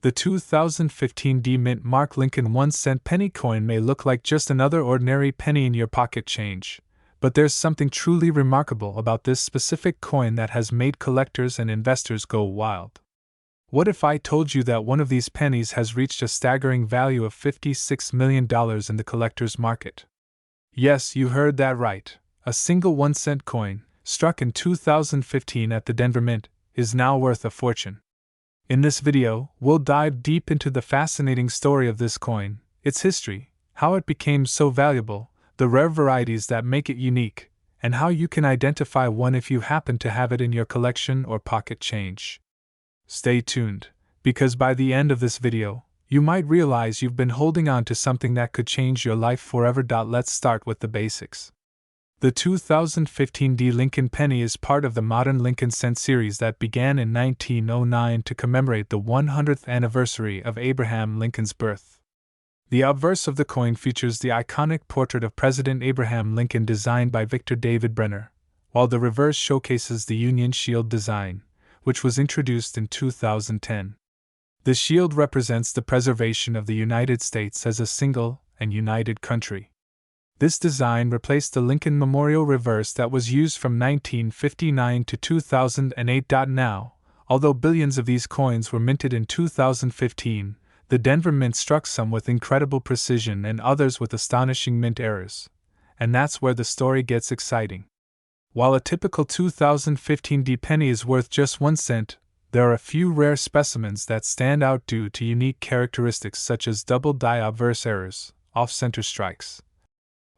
The 2015 D Mint Mark Lincoln 1-cent penny coin may look like just another ordinary penny in your pocket change, but there's something truly remarkable about this specific coin that has made collectors and investors go wild. What if I told you that one of these pennies has reached a staggering value of $56 million in the collector's market? Yes, you heard that right. A single 1-cent coin, struck in 2015 at the Denver Mint, is now worth a fortune. In this video, we'll dive deep into the fascinating story of this coin, its history, how it became so valuable, the rare varieties that make it unique, and how you can identify one if you happen to have it in your collection or pocket change. Stay tuned, because by the end of this video, you might realize you've been holding on to something that could change your life forever. Let's start with the basics. The 2015 D Lincoln penny is part of the modern Lincoln cent series that began in 1909 to commemorate the 100th anniversary of Abraham Lincoln's birth. The obverse of the coin features the iconic portrait of President Abraham Lincoln designed by Victor David Brenner, while the reverse showcases the Union Shield design, which was introduced in 2010. The shield represents the preservation of the United States as a single and united country. This design replaced the Lincoln Memorial reverse that was used from 1959 to 2008. Now, although billions of these coins were minted in 2015, the Denver Mint struck some with incredible precision and others with astonishing mint errors. And that's where the story gets exciting. While a typical 2015 D penny is worth just 1 cent, there are a few rare specimens that stand out due to unique characteristics such as double die obverse errors, off-center strikes,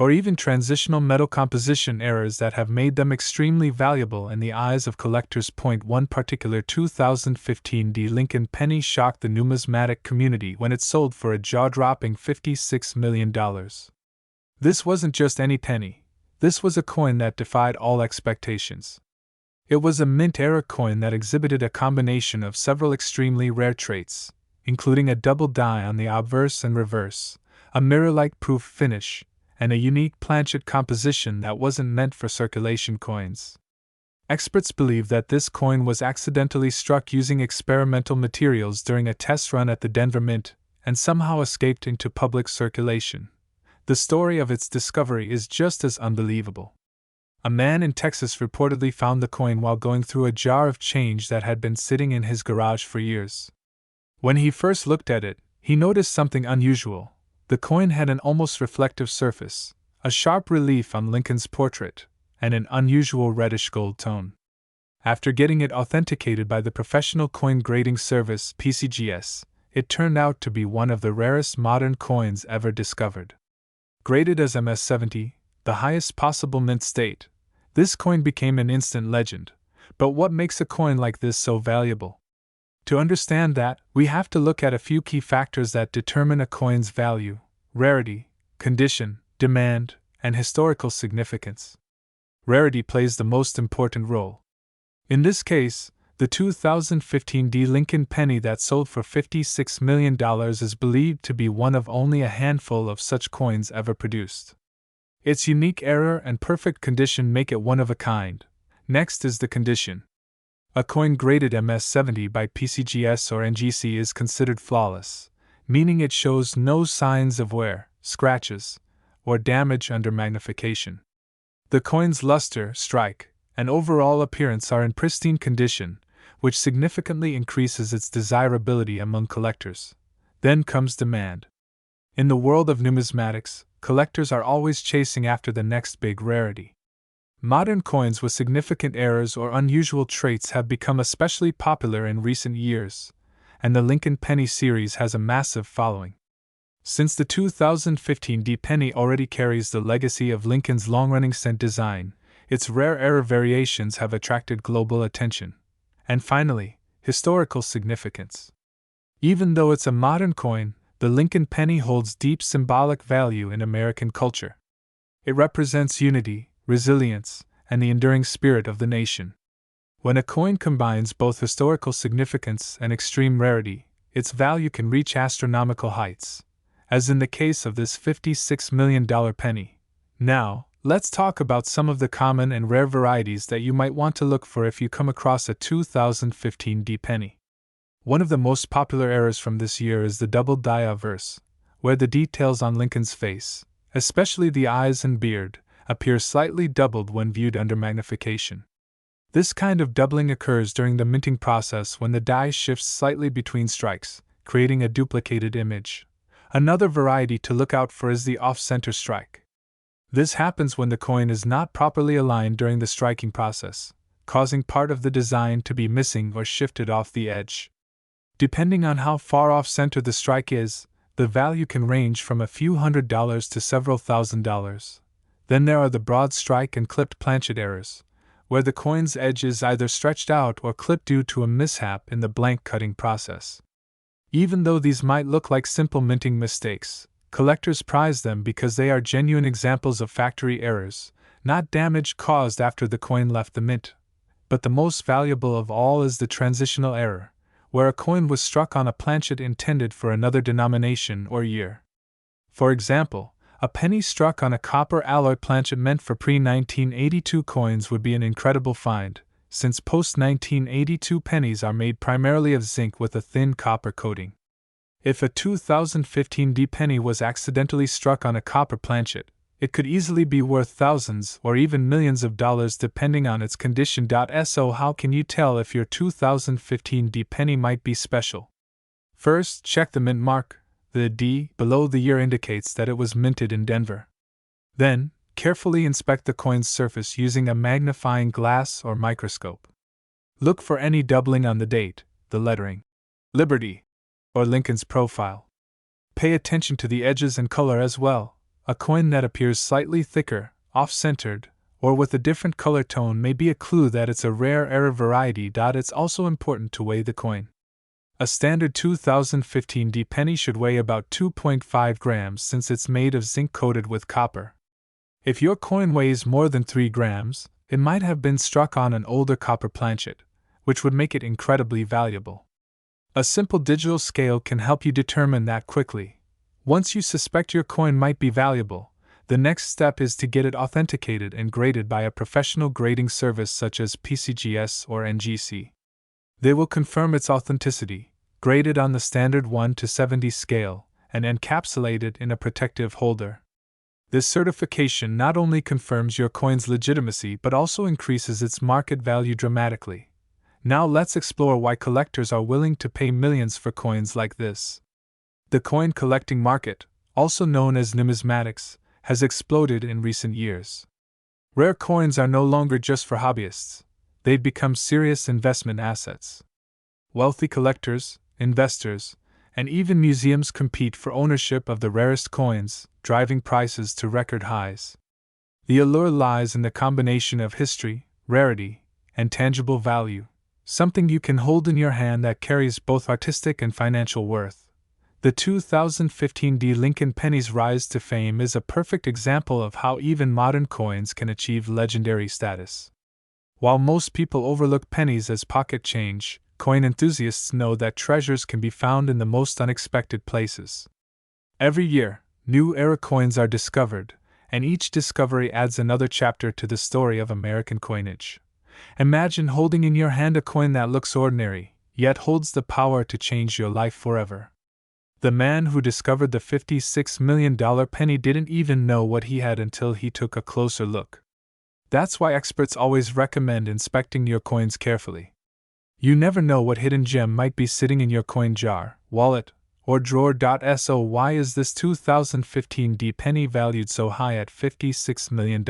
or even transitional metal composition errors that have made them extremely valuable in the eyes of collectors. One particular 2015 D Lincoln penny shocked the numismatic community when it sold for a jaw-dropping $56 million. This wasn't just any penny. This was a coin that defied all expectations. It was a mint-era coin that exhibited a combination of several extremely rare traits, including a double die on the obverse and reverse, a mirror-like proof finish, and a unique planchet composition that wasn't meant for circulation coins. Experts believe that this coin was accidentally struck using experimental materials during a test run at the Denver Mint, and somehow escaped into public circulation. The story of its discovery is just as unbelievable. A man in Texas reportedly found the coin while going through a jar of change that had been sitting in his garage for years. When he first looked at it, he noticed something unusual. The coin had an almost reflective surface, a sharp relief on Lincoln's portrait, and an unusual reddish gold tone. After getting it authenticated by the Professional Coin Grading Service (PCGS), it turned out to be one of the rarest modern coins ever discovered. Graded as MS-70, the highest possible mint state, this coin became an instant legend. But what makes a coin like this so valuable? To understand that, we have to look at a few key factors that determine a coin's value: rarity, condition, demand, and historical significance. Rarity plays the most important role. In this case, the 2015 D Lincoln penny that sold for $56 million is believed to be one of only a handful of such coins ever produced. Its unique error and perfect condition make it one of a kind. Next is the condition. A coin graded MS-70 by PCGS or NGC is considered flawless, meaning it shows no signs of wear, scratches, or damage under magnification. The coin's luster, strike, and overall appearance are in pristine condition, which significantly increases its desirability among collectors. Then comes demand. In the world of numismatics, collectors are always chasing after the next big rarity. Modern coins with significant errors or unusual traits have become especially popular in recent years, and the Lincoln penny series has a massive following. Since the 2015 D penny already carries the legacy of Lincoln's long-running cent design, its rare error variations have attracted global attention. And finally, historical significance. Even though it's a modern coin, the Lincoln penny holds deep symbolic value in American culture. It represents unity, resilience, and the enduring spirit of the nation. When a coin combines both historical significance and extreme rarity, its value can reach astronomical heights, as in the case of this $56 million penny. Now, let's talk about some of the common and rare varieties that you might want to look for if you come across a 2015 D penny. One of the most popular errors from this year is the double dia verse, where the details on Lincoln's face, especially the eyes and beard, appear slightly doubled when viewed under magnification. This kind of doubling occurs during the minting process when the die shifts slightly between strikes, creating a duplicated image. Another variety to look out for is the off-center strike. This happens when the coin is not properly aligned during the striking process, causing part of the design to be missing or shifted off the edge. Depending on how far off-center the strike is, the value can range from a few $100s to several $1,000s. Then there are the broad strike and clipped planchet errors, where the coin's edge is either stretched out or clipped due to a mishap in the blank cutting process. Even though these might look like simple minting mistakes, collectors prize them because they are genuine examples of factory errors, not damage caused after the coin left the mint. But the most valuable of all is the transitional error, where a coin was struck on a planchet intended for another denomination or year. For example, a penny struck on a copper alloy planchet meant for pre-1982 coins would be an incredible find, since post-1982 pennies are made primarily of zinc with a thin copper coating. If a 2015 D penny was accidentally struck on a copper planchet, it could easily be worth thousands or even millions of dollars depending on its condition. So how can you tell if your 2015 D penny might be special? First, check the mint mark. The D below the year indicates that it was minted in Denver. Then, carefully inspect the coin's surface using a magnifying glass or microscope. Look for any doubling on the date, the lettering, Liberty, or Lincoln's profile. Pay attention to the edges and color as well. A coin that appears slightly thicker, off-centered, or with a different color tone may be a clue that it's a rare error variety. It's also important to weigh the coin. A standard 2015 D penny should weigh about 2.5 grams since it's made of zinc coated with copper. If your coin weighs more than 3 grams, it might have been struck on an older copper planchet, which would make it incredibly valuable. A simple digital scale can help you determine that quickly. Once you suspect your coin might be valuable, the next step is to get it authenticated and graded by a professional grading service such as PCGS or NGC. They will confirm its authenticity, grade it on the standard 1 to 70 scale, and encapsulate it in a protective holder. This certification not only confirms your coin's legitimacy but also increases its market value dramatically. Now let's explore why collectors are willing to pay millions for coins like this. The coin collecting market, also known as numismatics, has exploded in recent years. Rare coins are no longer just for hobbyists. They've become serious investment assets. Wealthy collectors, investors, and even museums compete for ownership of the rarest coins, driving prices to record highs. The allure lies in the combination of history, rarity, and tangible value, something you can hold in your hand that carries both artistic and financial worth. The 2015 D Lincoln penny's rise to fame is a perfect example of how even modern coins can achieve legendary status. While most people overlook pennies as pocket change, coin enthusiasts know that treasures can be found in the most unexpected places. Every year, new era coins are discovered, and each discovery adds another chapter to the story of American coinage. Imagine holding in your hand a coin that looks ordinary, yet holds the power to change your life forever. The man who discovered the $56 million penny didn't even know what he had until he took a closer look. That's why experts always recommend inspecting your coins carefully. You never know what hidden gem might be sitting in your coin jar, wallet, or drawer. So why is this 2015 D penny valued so high at $56 million?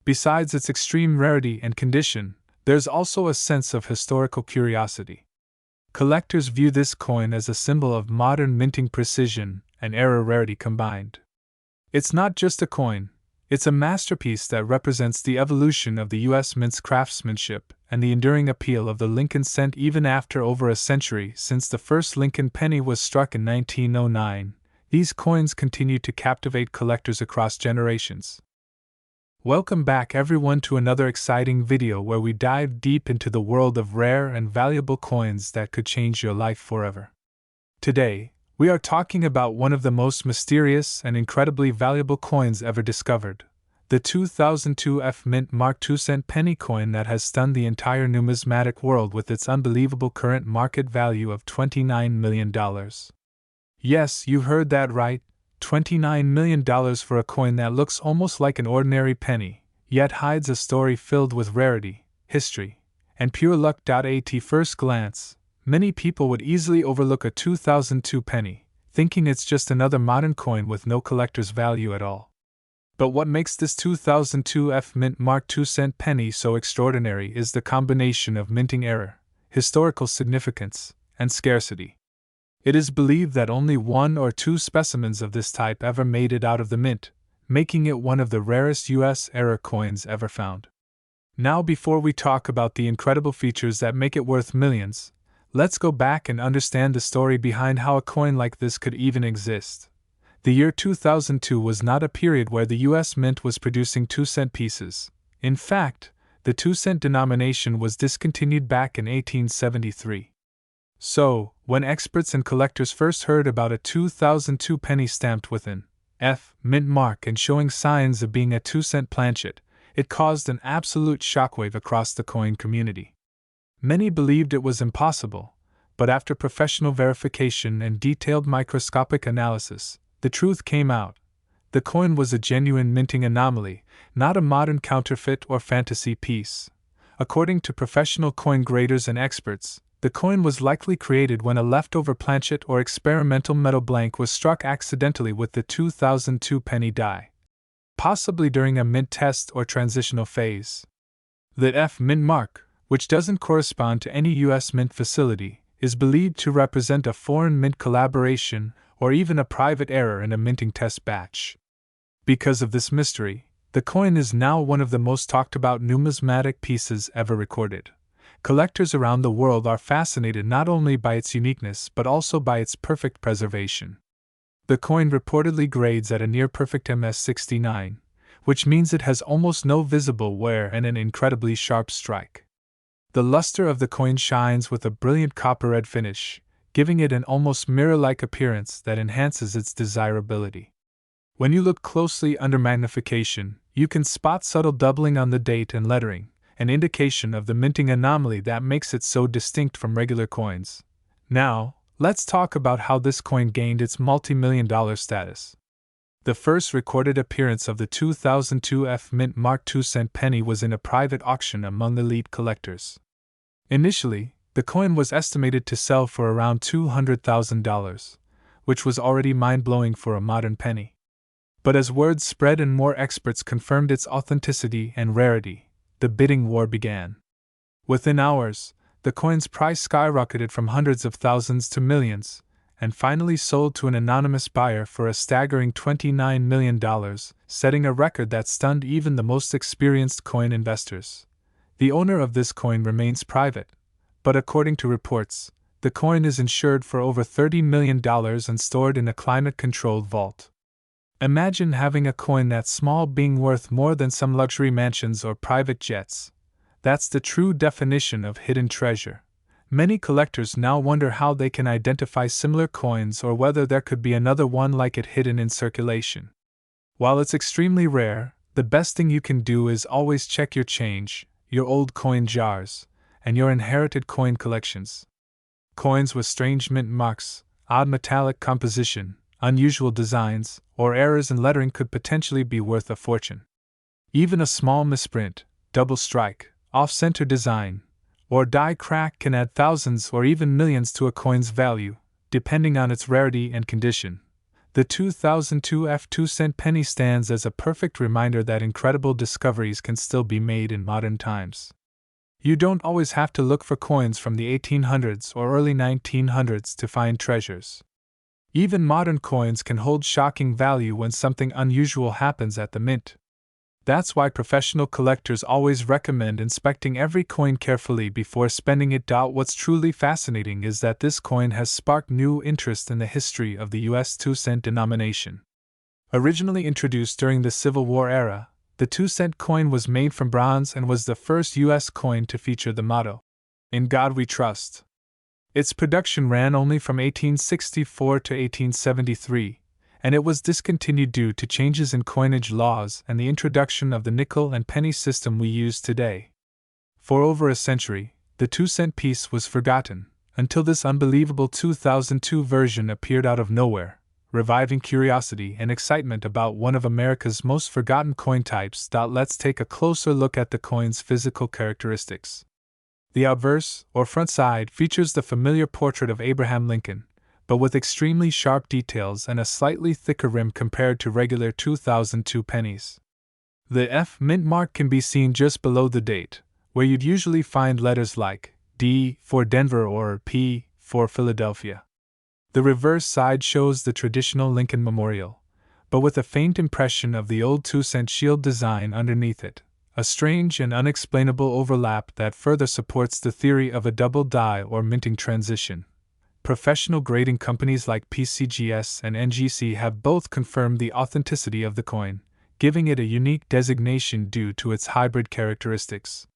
Besides its extreme rarity and condition, there's also a sense of historical curiosity. Collectors view this coin as a symbol of modern minting precision and era rarity combined. It's not just a coin. It's a masterpiece that represents the evolution of the U.S. Mint's craftsmanship and the enduring appeal of the Lincoln cent even after over a century since the first Lincoln penny was struck in 1909. These coins continue to captivate collectors across generations. Welcome back everyone to another exciting video where we dive deep into the world of rare and valuable coins that could change your life forever. Today, we are talking about one of the most mysterious and incredibly valuable coins ever discovered, the 2002 F Mint Mark 2-cent penny coin that has stunned the entire numismatic world with its unbelievable current market value of $29 million. Yes, you heard that right, $29 million for a coin that looks almost like an ordinary penny, yet hides a story filled with rarity, history, and pure luck. At first glance, many people would easily overlook a 2002 penny, thinking it's just another modern coin with no collector's value at all. But what makes this 2002 F Mint Mark 2-cent penny so extraordinary is the combination of minting error, historical significance, and scarcity. It is believed that only 1 or 2 specimens of this type ever made it out of the mint, making it one of the rarest U.S. error coins ever found. Now, before we talk about the incredible features that make it worth millions, let's go back and understand the story behind how a coin like this could even exist. The year 2002 was not a period where the U.S. Mint was producing 2-cent pieces. In fact, the 2-cent denomination was discontinued back in 1873. So, when experts and collectors first heard about a 2002 penny stamped with an F Mint mark and showing signs of being a 2-cent planchet, it caused an absolute shockwave across the coin community. Many believed it was impossible, but after professional verification and detailed microscopic analysis, the truth came out. The coin was a genuine minting anomaly, not a modern counterfeit or fantasy piece. According to professional coin graders and experts, the coin was likely created when a leftover planchet or experimental metal blank was struck accidentally with the 2002 penny die, possibly during a mint test or transitional phase. The F Mint mark, which doesn't correspond to any U.S. mint facility, is believed to represent a foreign mint collaboration or even a private error in a minting test batch. Because of this mystery, the coin is now one of the most talked about numismatic pieces ever recorded. Collectors around the world are fascinated not only by its uniqueness but also by its perfect preservation. The coin reportedly grades at a near-perfect MS69, which means it has almost no visible wear and an incredibly sharp strike. The luster of the coin shines with a brilliant copper-red finish, giving it an almost mirror-like appearance that enhances its desirability. When you look closely under magnification, you can spot subtle doubling on the date and lettering, an indication of the minting anomaly that makes it so distinct from regular coins. Now, let's talk about how this coin gained its multi-million-dollar status. The first recorded appearance of the 2002 F Mint Mark 2-cent penny was in a private auction among elite collectors. Initially, the coin was estimated to sell for around $200,000, which was already mind-blowing for a modern penny. But as word spread and more experts confirmed its authenticity and rarity, the bidding war began. Within hours, the coin's price skyrocketed from hundreds of thousands to millions, and finally sold to an anonymous buyer for a staggering $29 million, setting a record that stunned even the most experienced coin investors. The owner of this coin remains private, but according to reports, the coin is insured for over $30 million and stored in a climate-controlled vault. Imagine having a coin that small being worth more than some luxury mansions or private jets. That's the true definition of hidden treasure. Many collectors now wonder how they can identify similar coins or whether there could be another one like it hidden in circulation. While it's extremely rare, the best thing you can do is always check your change, your old coin jars, and your inherited coin collections. Coins with strange mint marks, odd metallic composition, unusual designs, or errors in lettering could potentially be worth a fortune. Even a small misprint, double strike, off-center design, or die crack can add thousands or even millions to a coin's value, depending on its rarity and condition. The 2002 F 2-cent penny stands as a perfect reminder that incredible discoveries can still be made in modern times. You don't always have to look for coins from the 1800s or early 1900s to find treasures. Even modern coins can hold shocking value when something unusual happens at the mint. That's why professional collectors always recommend inspecting every coin carefully before spending it. What's truly fascinating is that this coin has sparked new interest in the history of the US 2-cent denomination. Originally introduced during the Civil War era, the 2-cent coin was made from bronze and was the first U.S. coin to feature the motto, "In God We Trust." Its production ran only from 1864 to 1873, and it was discontinued due to changes in coinage laws and the introduction of the nickel and penny system we use today. For over a century, the 2-cent piece was forgotten, until this unbelievable 2002 version appeared out of nowhere, reviving curiosity and excitement about one of America's most forgotten coin types. Let's take a closer look at the coin's physical characteristics. The obverse, or front side, features the familiar portrait of Abraham Lincoln, but with extremely sharp details and a slightly thicker rim compared to regular 2002 pennies. The F mint mark can be seen just below the date, where you'd usually find letters like D for Denver or P for Philadelphia. The reverse side shows the traditional Lincoln Memorial, but with a faint impression of the old 2-cent shield design underneath it, a strange and unexplainable overlap that further supports the theory of a double die or minting transition. Professional grading companies like PCGS and NGC have both confirmed the authenticity of the coin, giving it a unique designation due to its hybrid characteristics.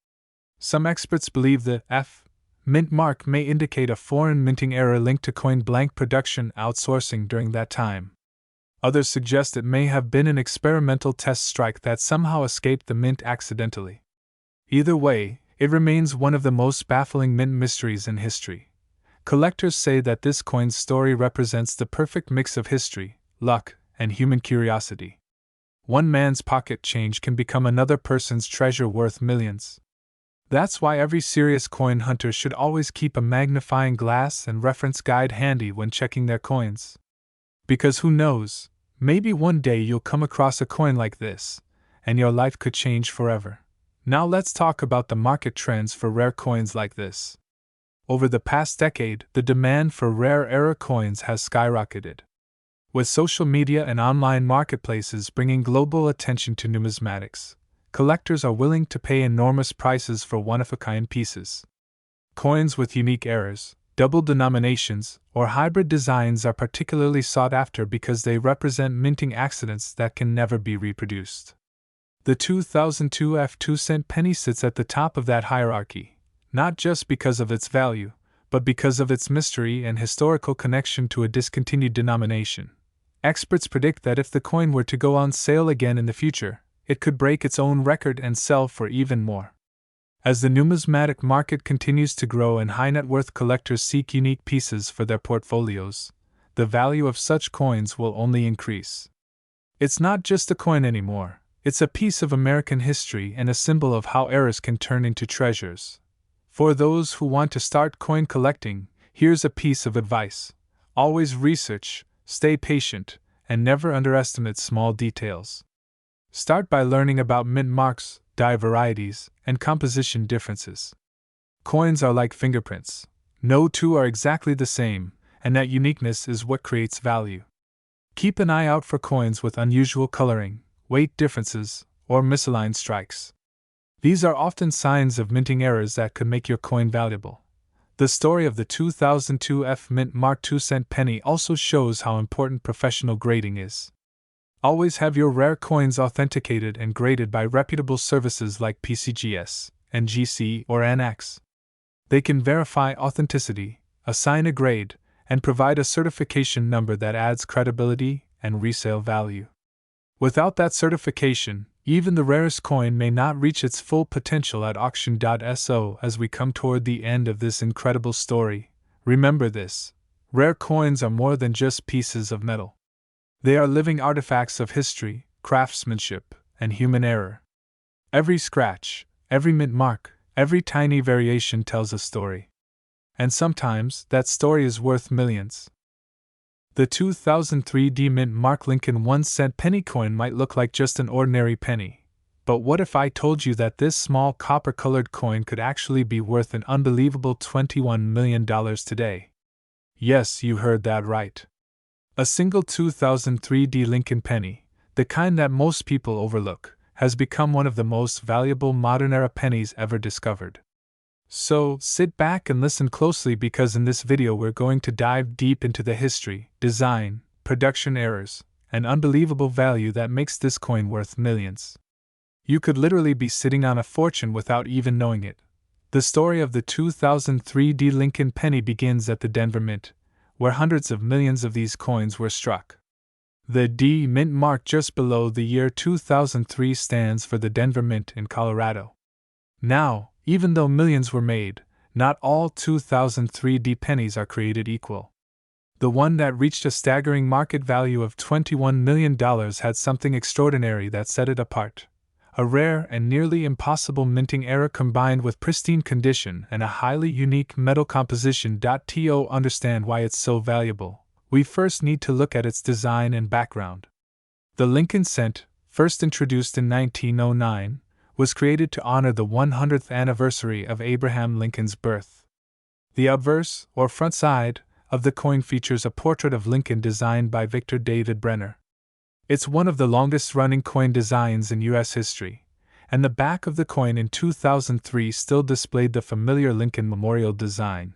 Some experts believe the F mint mark may indicate a foreign minting error linked to coin blank production outsourcing during that time. Others suggest it may have been an experimental test strike that somehow escaped the mint accidentally. Either way, it remains one of the most baffling mint mysteries in history. Collectors say that this coin's story represents the perfect mix of history, luck, and human curiosity. One man's pocket change can become another person's treasure worth millions. That's why every serious coin hunter should always keep a magnifying glass and reference guide handy when checking their coins. Because who knows, maybe one day you'll come across a coin like this, and your life could change forever. Now let's talk about the market trends for rare coins like this. Over the past decade, the demand for rare coins has skyrocketed. With social media and online marketplaces bringing global attention to numismatics, collectors are willing to pay enormous prices for one-of-a-kind pieces. Coins with unique errors, double denominations, or hybrid designs are particularly sought after because they represent minting accidents that can never be reproduced. The 2002 2-cent penny sits at the top of that hierarchy, not just because of its value, but because of its mystery and historical connection to a discontinued denomination. Experts predict that if the coin were to go on sale again in the future, it could break its own record and sell for even more. As the numismatic market continues to grow and high-net-worth collectors seek unique pieces for their portfolios, the value of such coins will only increase. It's not just a coin anymore, it's a piece of American history and a symbol of how errors can turn into treasures. For those who want to start coin collecting, here's a piece of advice. Always research, stay patient, and never underestimate small details. Start by learning about mint marks, die varieties, and composition differences. Coins are like fingerprints. No two are exactly the same, and that uniqueness is what creates value. Keep an eye out for coins with unusual coloring, weight differences, or misaligned strikes. These are often signs of minting errors that could make your coin valuable. The story of the 2002 F mint mark 2-cent penny also shows how important professional grading is. Always have your rare coins authenticated and graded by reputable services like PCGS, NGC, or NX. They can verify authenticity, assign a grade, and provide a certification number that adds credibility and resale value. Without that certification, even the rarest coin may not reach its full potential at auction.so. As we come toward the end of this incredible story, remember this: rare coins are more than just pieces of metal. They are living artifacts of history, craftsmanship, and human error. Every scratch, every mint mark, every tiny variation tells a story. And sometimes, that story is worth millions. The 2003 D mint mark Lincoln 1-cent penny coin might look like just an ordinary penny. But what if I told you that this small copper-colored coin could actually be worth an unbelievable $21 million today? Yes, you heard that right. A single 2003 D Lincoln penny, the kind that most people overlook, has become one of the most valuable modern-era pennies ever discovered. So, sit back and listen closely, because in this video we're going to dive deep into the history, design, production errors, and unbelievable value that makes this coin worth millions. You could literally be sitting on a fortune without even knowing it. The story of the 2003 D Lincoln penny begins at the Denver Mint, where hundreds of millions of these coins were struck. The D Mint mark just below the year 2003 stands for the Denver Mint in Colorado. Now, even though millions were made, not all 2003 D pennies are created equal. The one that reached a staggering market value of $21 million had something extraordinary that set it apart. A rare and nearly impossible minting error combined with pristine condition and a highly unique metal composition. To understand why it's so valuable, we first need to look at its design and background. The Lincoln cent, first introduced in 1909, was created to honor the 100th anniversary of Abraham Lincoln's birth. The obverse, or front side, of the coin features a portrait of Lincoln designed by Victor David Brenner. It's one of the longest-running coin designs in U.S. history, and the back of the coin in 2003 still displayed the familiar Lincoln Memorial design.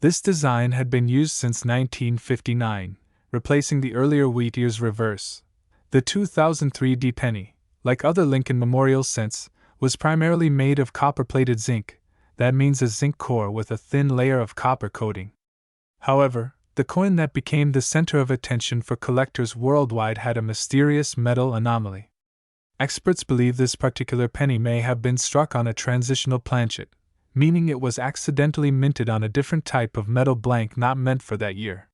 This design had been used since 1959, replacing the earlier wheat ears reverse. The 2003 D penny, like other Lincoln Memorial cents, was primarily made of copper-plated zinc. That means a zinc core with a thin layer of copper coating. However, the coin that became the center of attention for collectors worldwide had a mysterious metal anomaly. Experts believe this particular penny may have been struck on a transitional planchet, meaning it was accidentally minted on a different type of metal blank not meant for that year.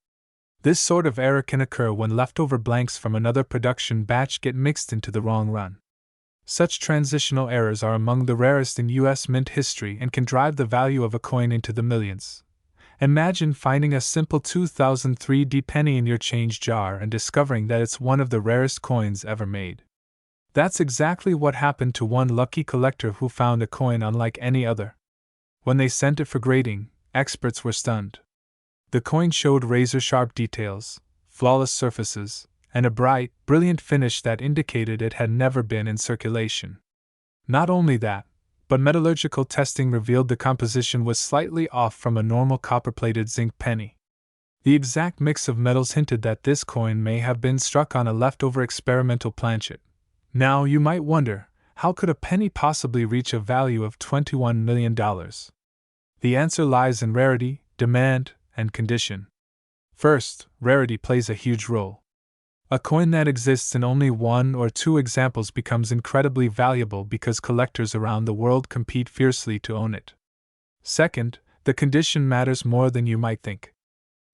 This sort of error can occur when leftover blanks from another production batch get mixed into the wrong run. Such transitional errors are among the rarest in U.S. mint history and can drive the value of a coin into the millions. Imagine finding a simple 2003 D penny in your change jar and discovering that it's one of the rarest coins ever made. That's exactly what happened to one lucky collector who found a coin unlike any other. When they sent it for grading, experts were stunned. The coin showed razor-sharp details, flawless surfaces, and a bright, brilliant finish that indicated it had never been in circulation. Not only that, but metallurgical testing revealed the composition was slightly off from a normal copper-plated zinc penny. The exact mix of metals hinted that this coin may have been struck on a leftover experimental planchet. Now you might wonder, how could a penny possibly reach a value of $21 million? The answer lies in rarity, demand, and condition. First, rarity plays a huge role. A coin that exists in only one or two examples becomes incredibly valuable because collectors around the world compete fiercely to own it. Second, the condition matters more than you might think.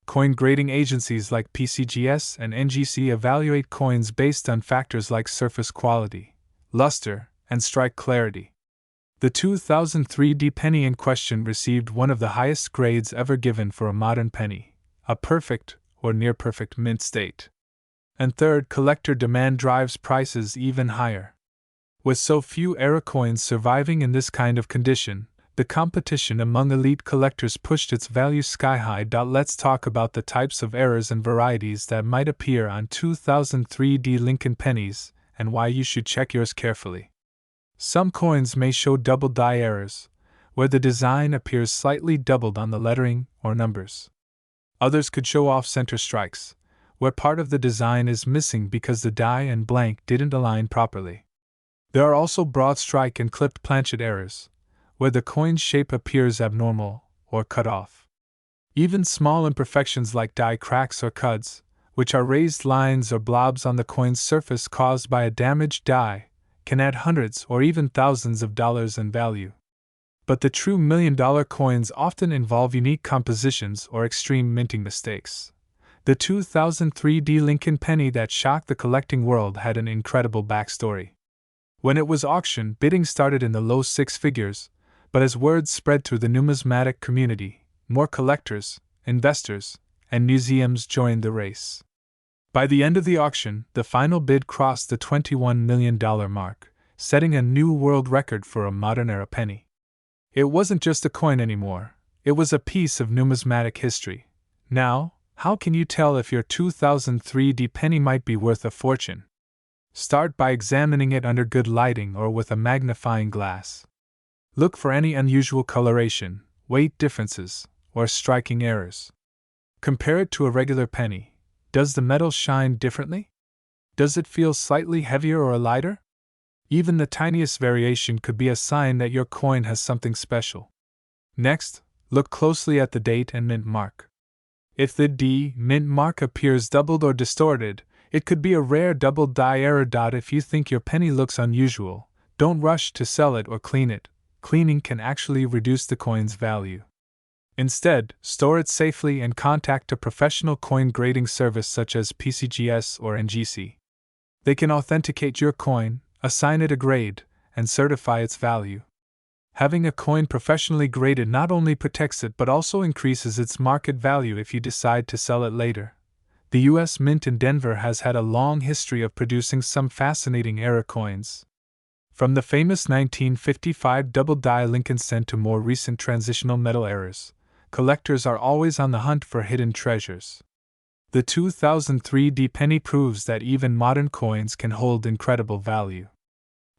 Coin grading agencies like PCGS and NGC evaluate coins based on factors like surface quality, luster, and strike clarity. The 2003 D penny in question received one of the highest grades ever given for a modern penny, a perfect or near-perfect mint state. And third, collector demand drives prices even higher. With so few era coins surviving in this kind of condition, the competition among elite collectors pushed its value sky high. Let's talk about the types of errors and varieties that might appear on 2003 D Lincoln pennies, and why you should check yours carefully. Some coins may show double die errors, where the design appears slightly doubled on the lettering or numbers. Others could show off-center strikes, where part of the design is missing because the die and blank didn't align properly. There are also broad strike and clipped planchet errors, where the coin's shape appears abnormal or cut off. Even small imperfections like die cracks or cuds, which are raised lines or blobs on the coin's surface caused by a damaged die, can add hundreds or even thousands of dollars in value. But the true million-dollar coins often involve unique compositions or extreme minting mistakes. The 2003 D Lincoln penny that shocked the collecting world had an incredible backstory. When it was auctioned, bidding started in the low six figures, but as word spread through the numismatic community, more collectors, investors, and museums joined the race. By the end of the auction, the final bid crossed the $21 million mark, setting a new world record for a modern-era penny. It wasn't just a coin anymore, it was a piece of numismatic history. Now, how can you tell if your 2003 D penny might be worth a fortune? Start by examining it under good lighting or with a magnifying glass. Look for any unusual coloration, weight differences, or striking errors. Compare it to a regular penny. Does the metal shine differently? Does it feel slightly heavier or lighter? Even the tiniest variation could be a sign that your coin has something special. Next, look closely at the date and mint mark. If the D mint mark appears doubled or distorted, It could be a rare double-die error. If you think your penny looks unusual, don't rush to sell it or clean it. Cleaning can actually reduce the coin's value. Instead, store it safely and contact a professional coin grading service such as PCGS or NGC. They can authenticate your coin, assign it a grade, and certify its value. Having a coin professionally graded not only protects it but also increases its market value if you decide to sell it later. The U.S. Mint in Denver has had a long history of producing some fascinating error coins. From the famous 1955 double-die Lincoln cent to more recent transitional metal errors, collectors are always on the hunt for hidden treasures. The 2003 D penny proves that even modern coins can hold incredible value.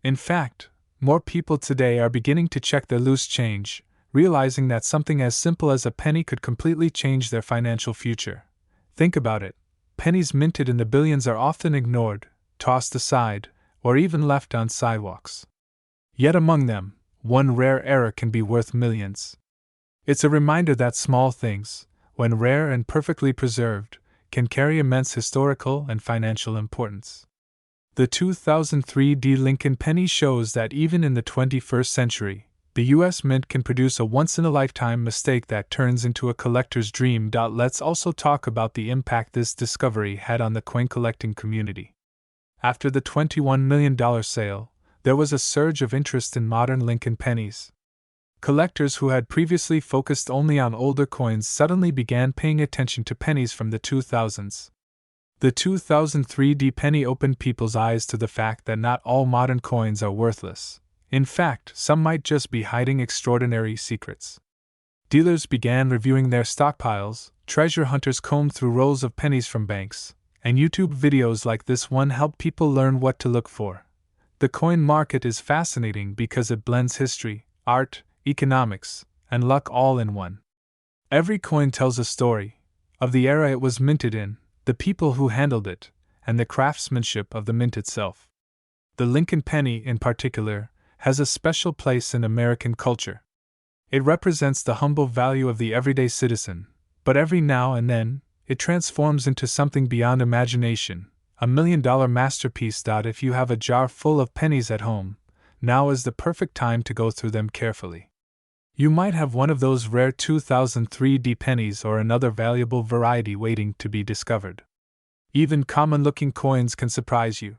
In fact, more people today are beginning to check their loose change, realizing that something as simple as a penny could completely change their financial future. Think about it. Pennies minted in the billions are often ignored, tossed aside, or even left on sidewalks. Yet among them, one rare error can be worth millions. It's a reminder that small things, when rare and perfectly preserved, can carry immense historical and financial importance. The 2003 D Lincoln penny shows that even in the 21st century, the U.S. Mint can produce a once-in-a-lifetime mistake that turns into a collector's dream. Let's also talk about the impact this discovery had on the coin collecting community. After the $21 million sale, there was a surge of interest in modern Lincoln pennies. Collectors who had previously focused only on older coins suddenly began paying attention to pennies from the 2000s. The 2003 D penny opened people's eyes to the fact that not all modern coins are worthless. In fact, some might just be hiding extraordinary secrets. Dealers began reviewing their stockpiles, treasure hunters combed through rolls of pennies from banks, and YouTube videos like this one help people learn what to look for. The coin market is fascinating because it blends history, art, economics, and luck all in one. Every coin tells a story of the era it was minted in, the people who handled it, and the craftsmanship of the mint itself. The Lincoln penny, in particular, has a special place in American culture. It represents the humble value of the everyday citizen, but every now and then, it transforms into something beyond imagination, a million-dollar masterpiece. If you have a jar full of pennies at home, now is the perfect time to go through them carefully. You might have one of those rare 2003 D pennies or another valuable variety waiting to be discovered. Even common-looking coins can surprise you.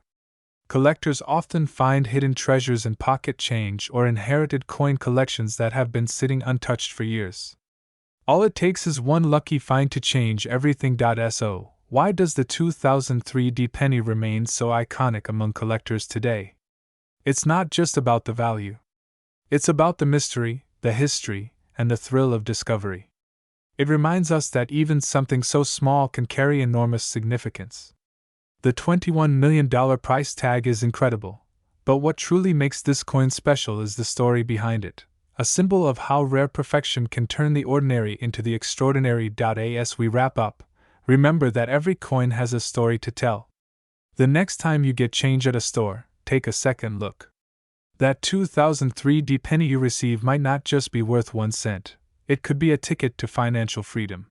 Collectors often find hidden treasures in pocket change or inherited coin collections that have been sitting untouched for years. All it takes is one lucky find to change everything. So, why does the 2003 D penny remain so iconic among collectors today? It's not just about the value. It's about the mystery, the history, and the thrill of discovery. It reminds us that even something so small can carry enormous significance. The $21 million price tag is incredible, but what truly makes this coin special is the story behind it, a symbol of how rare perfection can turn the ordinary into the extraordinary. As we wrap up, remember that every coin has a story to tell. The next time you get change at a store, take a second look. That 2003 D penny you receive might not just be worth 1 cent, it could be a ticket to financial freedom.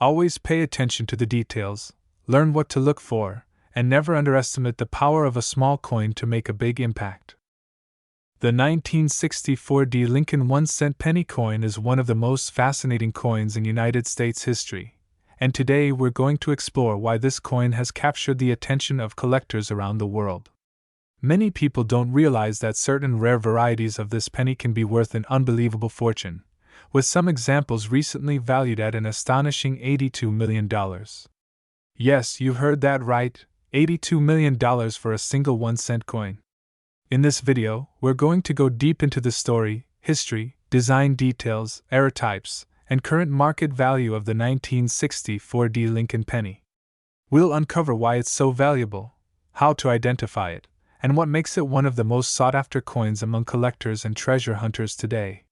Always pay attention to the details, learn what to look for, and never underestimate the power of a small coin to make a big impact. The 1964 D Lincoln 1-cent penny coin is one of the most fascinating coins in United States history, and today we're going to explore why this coin has captured the attention of collectors around the world. Many people don't realize that certain rare varieties of this penny can be worth an unbelievable fortune, with some examples recently valued at an astonishing $82 million. Yes, you heard that right, $82 million for a single 1-cent coin. In this video, we're going to go deep into the story, history, design details, error types, and current market value of the 1964 D Lincoln penny. We'll uncover why it's so valuable, how to identify it, and what makes it one of the most sought-after coins among collectors and treasure hunters today.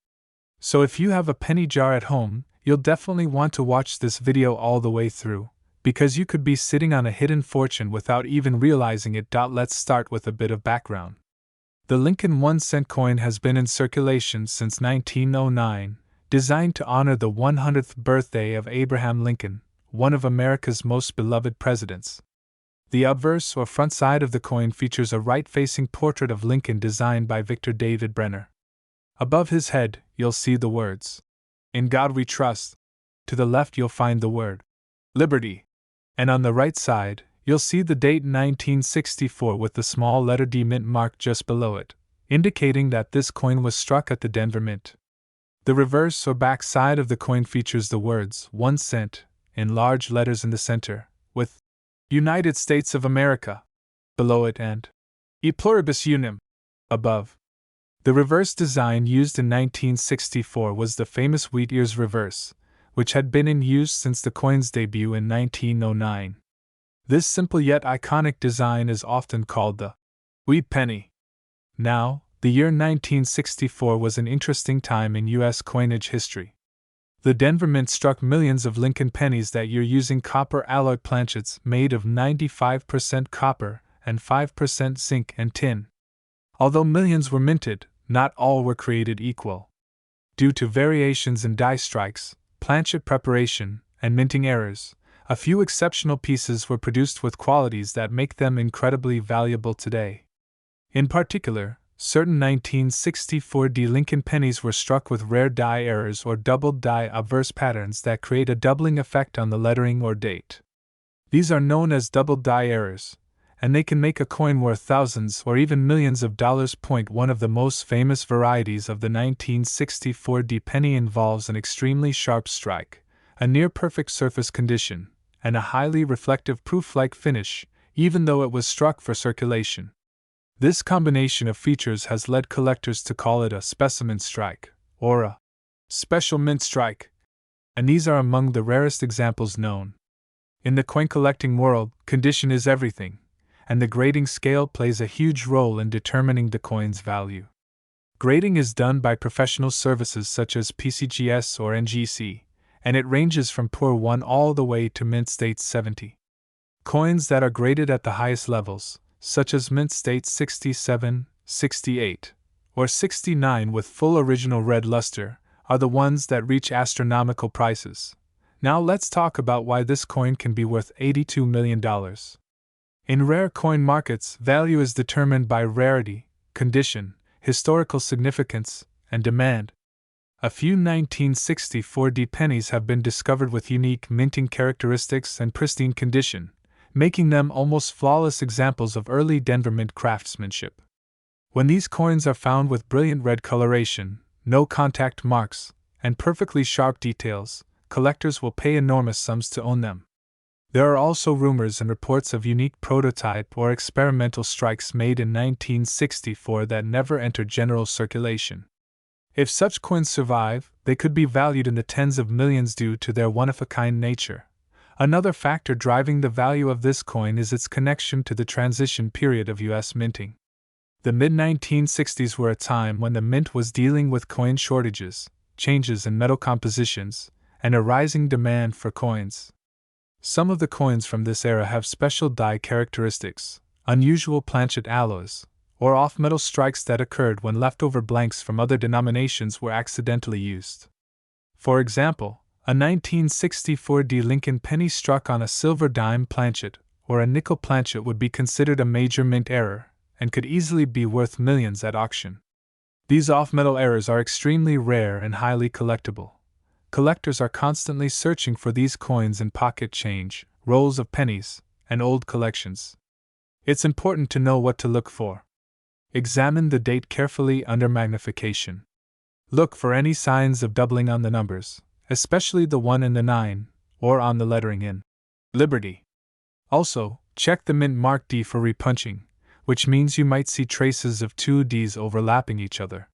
So if you have a penny jar at home, you'll definitely want to watch this video all the way through, because you could be sitting on a hidden fortune without even realizing it. Let's start with a bit of background. The Lincoln 1-cent coin has been in circulation since 1909, designed to honor the 100th birthday of Abraham Lincoln, one of America's most beloved presidents. The obverse or front side of the coin features a right-facing portrait of Lincoln designed by Victor David Brenner. Above his head, you'll see the words, "In God We Trust." To the left you'll find the word, "Liberty." And on the right side, you'll see the date 1964 with the small letter D mint mark just below it, indicating that this coin was struck at the Denver Mint. The reverse or back side of the coin features the words 1 cent in large letters in the center, with United States of America below it and E pluribus unum above. The reverse design used in 1964 was the famous wheat ears reverse, which had been in use since the coin's debut in 1909. This simple yet iconic design is often called the wheat penny. Now, the year 1964 was an interesting time in U.S. coinage history. The Denver Mint struck millions of Lincoln pennies that year using copper alloy planchets made of 95% copper and 5% zinc and tin. Although millions were minted, not all were created equal. Due to variations in die strikes, planchet preparation, and minting errors, a few exceptional pieces were produced with qualities that make them incredibly valuable today. In particular, certain 1964 Lincoln pennies were struck with rare die errors or doubled die obverse patterns that create a doubling effect on the lettering or date. These are known as doubled die errors, and they can make a coin worth thousands or even millions of dollars. One of the most famous varieties of the 1964 penny involves an extremely sharp strike, a near-perfect surface condition, and a highly reflective proof-like finish, even though it was struck for circulation. This combination of features has led collectors to call it a specimen strike, or a special mint strike, and these are among the rarest examples known. In the coin collecting world, condition is everything, and the grading scale plays a huge role in determining the coin's value. Grading is done by professional services such as PCGS or NGC, and it ranges from Poor 1 all the way to Mint State 70. Coins that are graded at the highest levels, such as Mint State 67, 68, or 69 with full original red luster, are the ones that reach astronomical prices. Now let's talk about why this coin can be worth $82 million. In rare coin markets, value is determined by rarity, condition, historical significance, and demand. A few 1964 pennies have been discovered with unique minting characteristics and pristine condition, making them almost flawless examples of early Denver Mint craftsmanship. When these coins are found with brilliant red coloration, no contact marks, and perfectly sharp details, collectors will pay enormous sums to own them. There are also rumors and reports of unique prototype or experimental strikes made in 1964 that never entered general circulation. If such coins survive, they could be valued in the tens of millions due to their one-of-a-kind nature. Another factor driving the value of this coin is its connection to the transition period of U.S. minting. The mid-1960s were a time when the mint was dealing with coin shortages, changes in metal compositions, and a rising demand for coins. Some of the coins from this era have special die characteristics, unusual planchet alloys, or off-metal strikes that occurred when leftover blanks from other denominations were accidentally used. For example, a 1964 Lincoln penny struck on a silver dime planchet or a nickel planchet would be considered a major mint error and could easily be worth millions at auction. These off-metal errors are extremely rare and highly collectible. Collectors are constantly searching for these coins in pocket change, rolls of pennies, and old collections. It's important to know what to look for. Examine the date carefully under magnification. Look for any signs of doubling on the numbers, especially the 1 and the 9, or on the lettering in Liberty. Also, check the mint mark D for repunching, which means you might see traces of two Ds overlapping each other.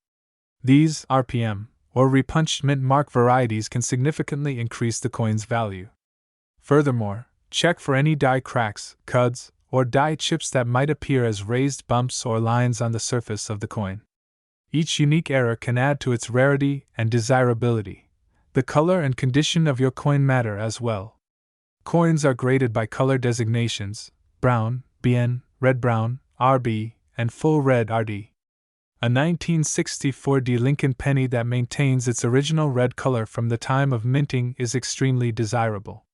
These RPM, or repunched mint mark varieties can significantly increase the coin's value. Furthermore, check for any die cracks, cuds, or die chips that might appear as raised bumps or lines on the surface of the coin. Each unique error can add to its rarity and desirability. The color and condition of your coin matter as well. Coins are graded by color designations: brown, BN, red-brown, RB, and full red RD. A 1964 Lincoln penny that maintains its original red color from the time of minting is extremely desirable.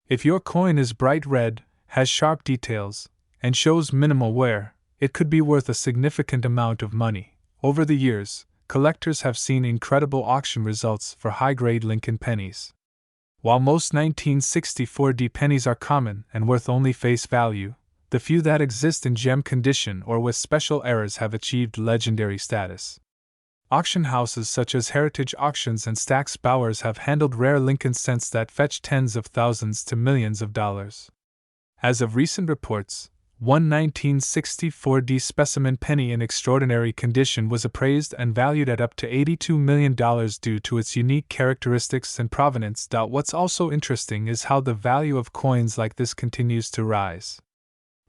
If your coin is bright red, has sharp details, and shows minimal wear, it could be worth a significant amount of money. Over the years, collectors have seen incredible auction results for high-grade Lincoln pennies. While most 1964D pennies are common and worth only face value, the few that exist in gem condition or with special errors have achieved legendary status. Auction houses such as Heritage Auctions and Stack's Bowers have handled rare Lincoln cents that fetch tens of thousands to millions of dollars. As of recent reports, one 1964D specimen penny in extraordinary condition was appraised and valued at up to $82 million due to its unique characteristics and provenance. What's also interesting is how the value of coins like this continues to rise.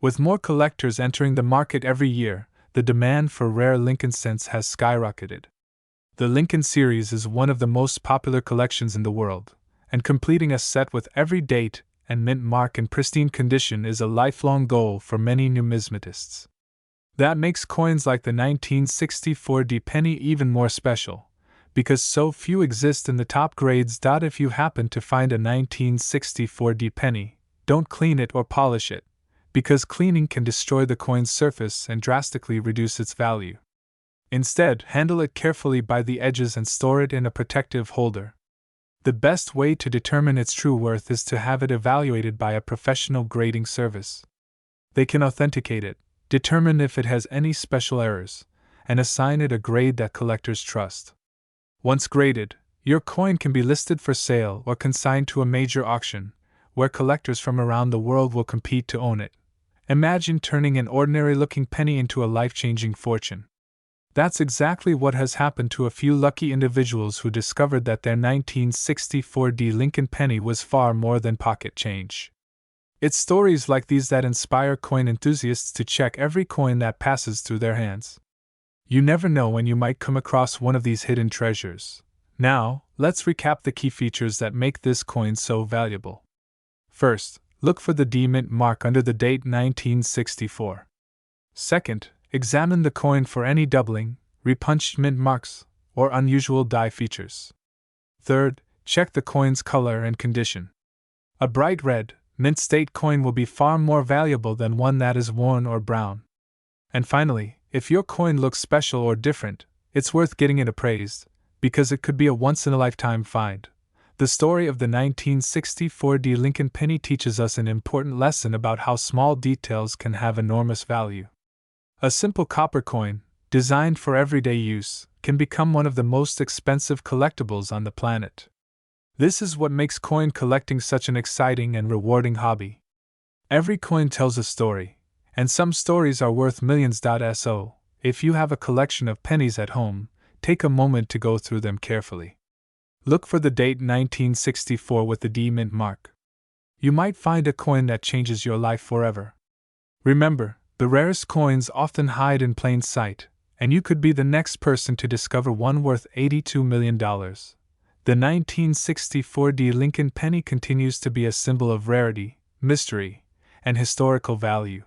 With more collectors entering the market every year, the demand for rare Lincoln cents has skyrocketed. The Lincoln series is one of the most popular collections in the world, and completing a set with every date and mint mark in pristine condition is a lifelong goal for many numismatists. That makes coins like the 1964D penny even more special, because so few exist in the top grades. If you happen to find a 1964D penny, don't clean it or polish it, because cleaning can destroy the coin's surface and drastically reduce its value. Instead, handle it carefully by the edges and store it in a protective holder. The best way to determine its true worth is to have it evaluated by a professional grading service. They can authenticate it, determine if it has any special errors, and assign it a grade that collectors trust. Once graded, your coin can be listed for sale or consigned to a major auction, where collectors from around the world will compete to own it. Imagine turning an ordinary-looking penny into a life-changing fortune. That's exactly what has happened to a few lucky individuals who discovered that their 1964D Lincoln penny was far more than pocket change. It's stories like these that inspire coin enthusiasts to check every coin that passes through their hands. You never know when you might come across one of these hidden treasures. Now, let's recap the key features that make this coin so valuable. First, look for the D mint mark under the date 1964. Second, examine the coin for any doubling, repunched mint marks, or unusual die features. Third, check the coin's color and condition. A bright red, mint state coin will be far more valuable than one that is worn or brown. And finally, if your coin looks special or different, it's worth getting it appraised, because it could be a once-in-a-lifetime find. The story of the 1964D Lincoln penny teaches us an important lesson about how small details can have enormous value. A simple copper coin, designed for everyday use, can become one of the most expensive collectibles on the planet. This is what makes coin collecting such an exciting and rewarding hobby. Every coin tells a story, and some stories are worth millions. So, if you have a collection of pennies at home, take a moment to go through them carefully. Look for the date 1964 with the D mint mark. You might find a coin that changes your life forever. Remember, the rarest coins often hide in plain sight, and you could be the next person to discover one worth $82 million. The 1964D Lincoln penny continues to be a symbol of rarity, mystery, and historical value.